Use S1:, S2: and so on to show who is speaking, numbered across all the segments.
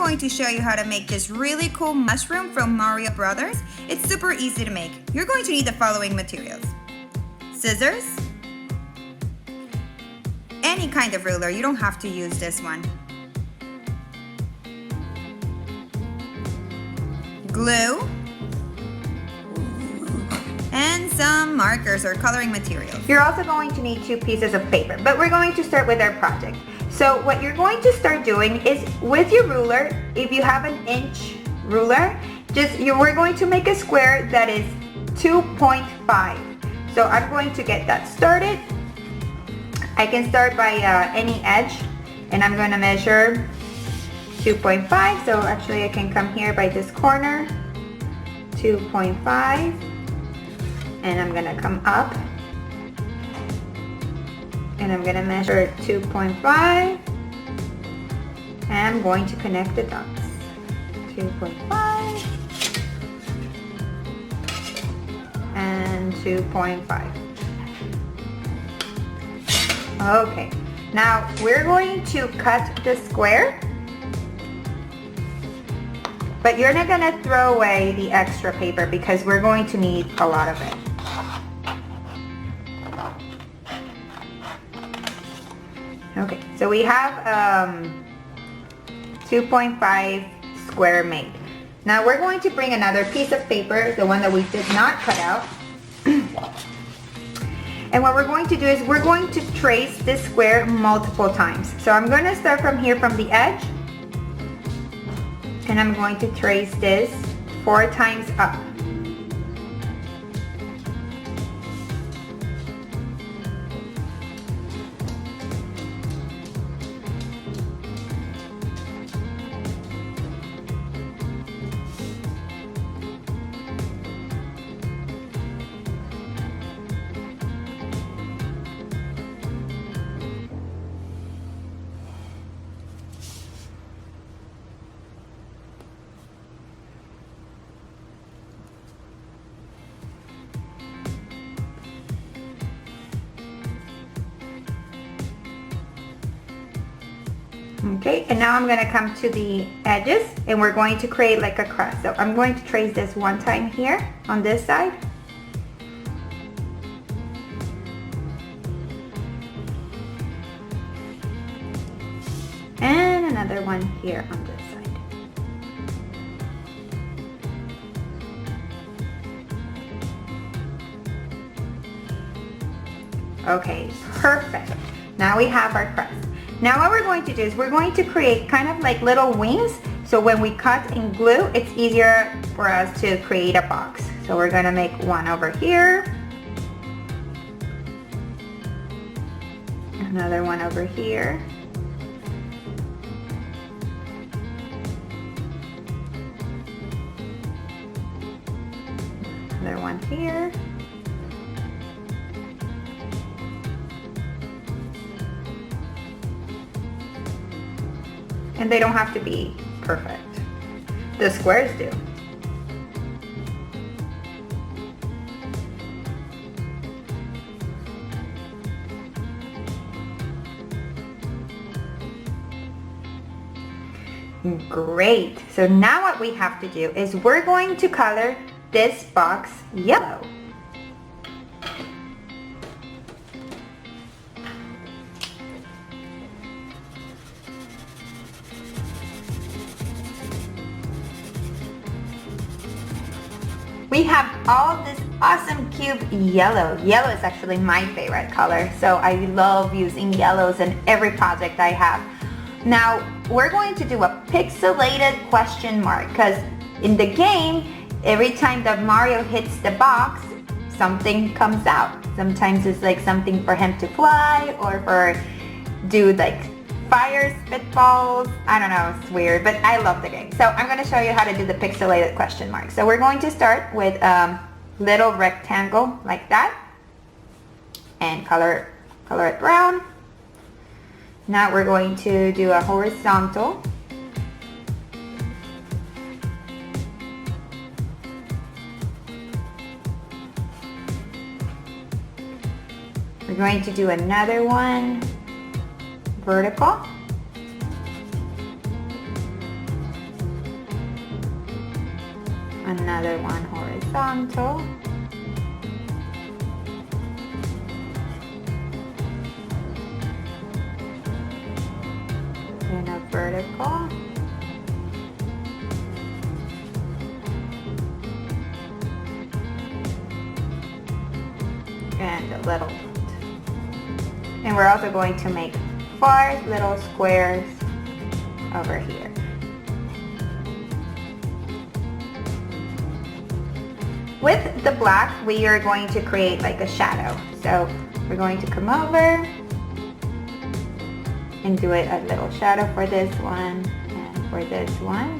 S1: going to show you how to make this really cool mushroom from Mario Brothers. It's super easy to make. You're going to need the following materials: scissors, any kind of ruler, you don't have to use this one, glue, and some markers or coloring materials.
S2: You're also going to need 2 pieces of paper, but we're going to start with our project. So what you're going to start doing is with your ruler, if you have an inch ruler, we're going to make a square that is 2.5. So I'm going to get that started. I can start by any edge, and I'm going to measure 2.5. So actually I can come here by this corner, 2.5, and I'm going to come up. And I'm going to measure 2.5, and I'm going to connect the dots. 2.5 and 2.5. Okay, now we're going to cut the square, but you're not going to throw away the extra paper because we're going to need a lot of it. Okay, so we have 2.5 square made. Now we're going to bring another piece of paper, the one that we did not cut out. And what we're going to do is we're going to trace this square multiple times. So I'm going to start from here from the edge, and I'm going to trace this 4 times up. Okay, and now I'm going to come to the edges, and we're going to create like a crust. So I'm going to trace this 1 time here on this side. And another one here on this side. Okay, perfect. Now we have our crust. Now what we're going to do is we're going to create kind of like little wings, so when we cut and glue, it's easier for us to create a box. So we're going to make one over here, another one over here, another one here, and they don't have to be perfect. The squares do. Great. So now what we have to do is we're going to color this box yellow. We have all this awesome cube yellow. Yellow is actually my favorite color, so I love using yellows in every project I have. Now we're going to do a pixelated question mark, because in the game, every time that Mario hits the box, something comes out. Sometimes it's like something for him to fly, or for do like fire spitballs. I don't know, it's weird, but I love the game. So I'm going to show you how to do the pixelated question mark. So we're going to start with a little rectangle like that, and color it brown. Now we're going to do a horizontal. We're going to do another one vertical. Another one horizontal. And a vertical. And a little dot. And we're also going to make 4 little squares over here. With the black, we are going to create like a shadow. So we're going to come over and do it a little shadow for this one and for this one.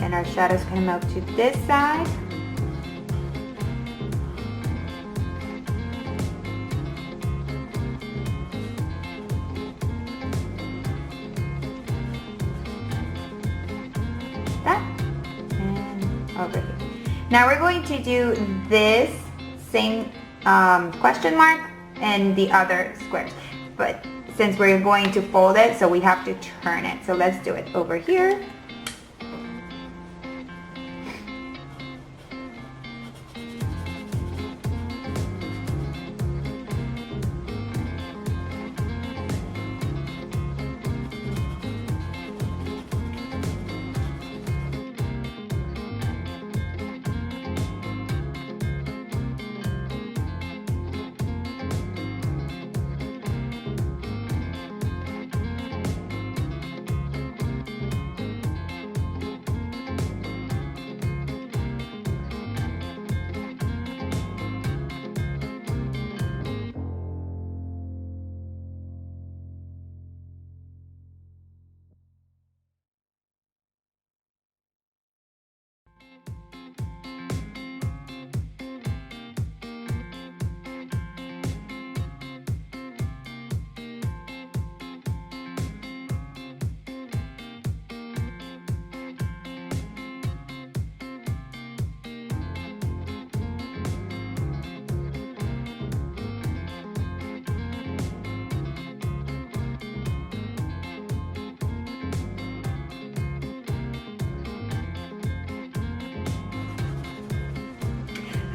S2: And our shadow's gonna move to this side. That and over here. Now we're going to do this same question mark and the other squares. But since we're going to fold it, so we have to turn it. So let's do it over here.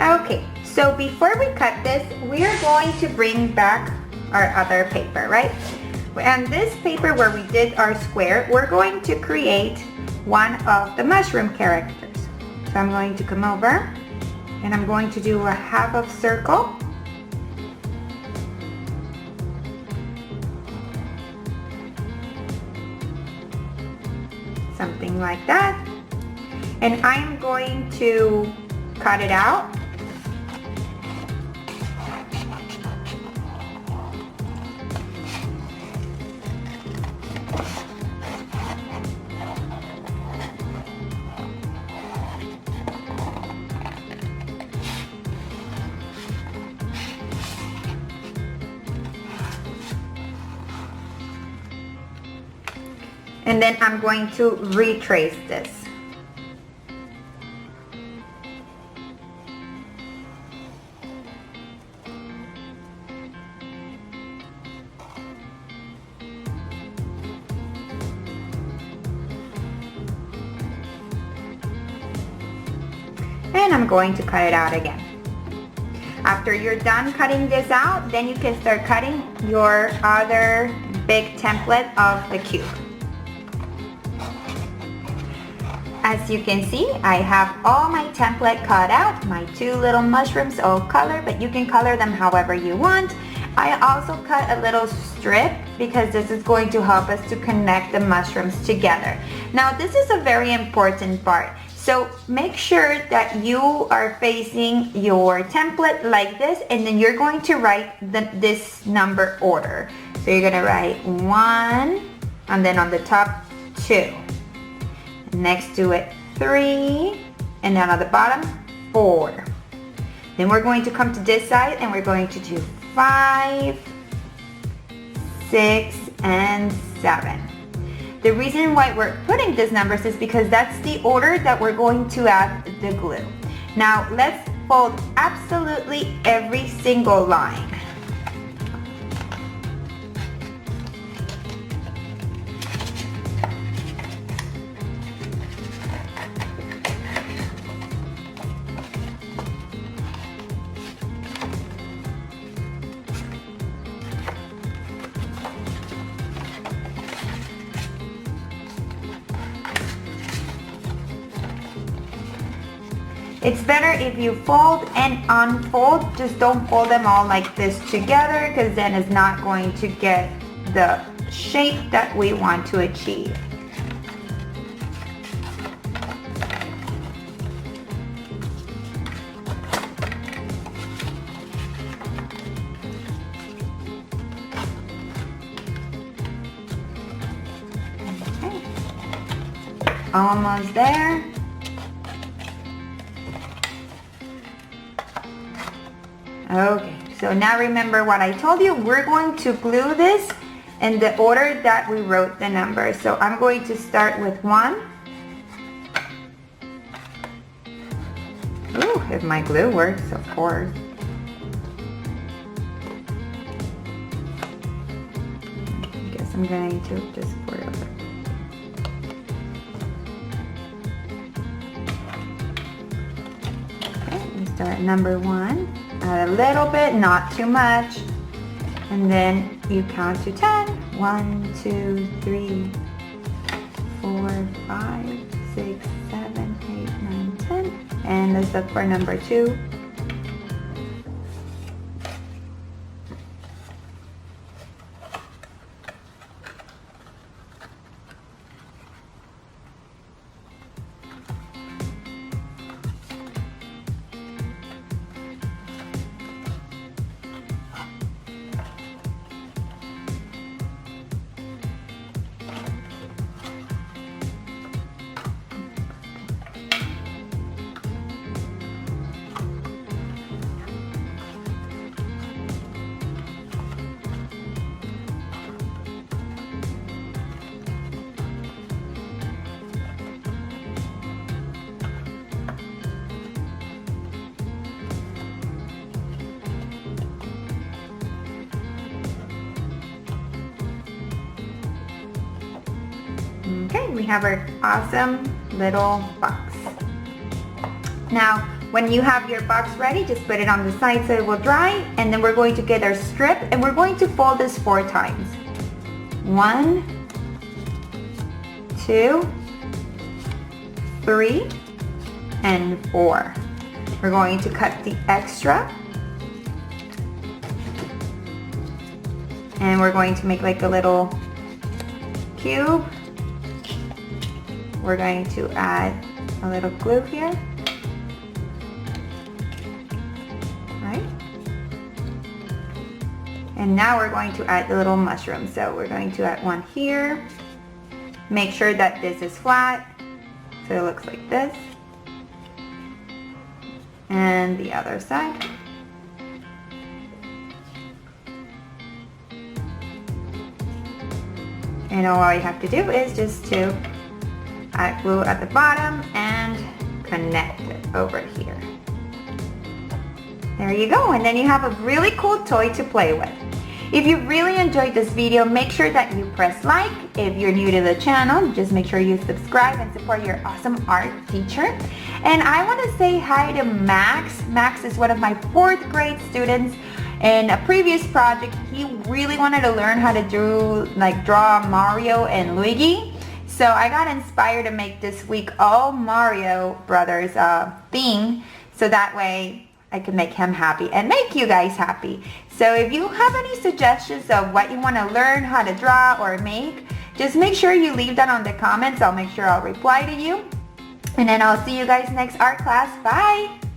S2: Okay, so before we cut this, we are going to bring back our other paper, right? And this paper where we did our square, we're going to create one of the mushroom characters. So I'm going to come over and I'm going to do a half of circle. Something like that. And I'm going to cut it out. And then I'm going to retrace this. And I'm going to cut it out again. After you're done cutting this out, then you can start cutting your other big template of the cube. As you can see, I have all my template cut out, my 2 little mushrooms all colored, but you can color them however you want. I also cut a little strip because this is going to help us to connect the mushrooms together. Now this is a very important part. So make sure that you are facing your template like this, and then you're going to write this number order. So you're gonna write 1, and then on the top 2. Next to it 3, and then on the bottom 4. Then we're going to come to this side and we're going to do 5, 6, and 7. The reason why we're putting these numbers is because that's the order that we're going to add the glue. Now let's fold absolutely every single line. It's better if you fold and unfold. Just don't fold them all like this together, because then it's not going to get the shape that we want to achieve. Okay. Almost there. Okay, so now remember what I told you. We're going to glue this in the order that we wrote the numbers. So I'm going to start with 1. Ooh, if my glue works, of course. I guess I'm going to just pour it over. Okay, we start at number 1. Add a little bit, not too much. And then you count to 10. 1, 2, 3, 4, 5, 6, 7, 8, 9, 10. And let's look for number 2. Okay, we have our awesome little box. Now, when you have your box ready, just put it on the side so it will dry, and then we're going to get our strip, and we're going to fold this 4 times. 1, 2, 3, and 4. We're going to cut the extra, and we're going to make like a little cube. We're going to add a little glue here, right? And now we're going to add the little mushroom. So we're going to add one here. Make sure that this is flat, so it looks like this. And the other side. And all you have to do is just to add glue at the bottom and connect it over here. There you go, and then you have a really cool toy to play with. If you really enjoyed this video, make sure that you press like. If you're new to the channel, just make sure you subscribe and support your awesome art teacher. And I want to say hi to Max. Max is one of my 4th grade students. In a previous project, he really wanted to learn how to draw Mario and Luigi. So I got inspired to make this week all Mario Brothers theme, so that way I can make him happy and make you guys happy. So if you have any suggestions of what you want to learn how to draw or make, just make sure you leave that on the comments. I'll make sure I'll reply to you. And then I'll see you guys next art class. Bye!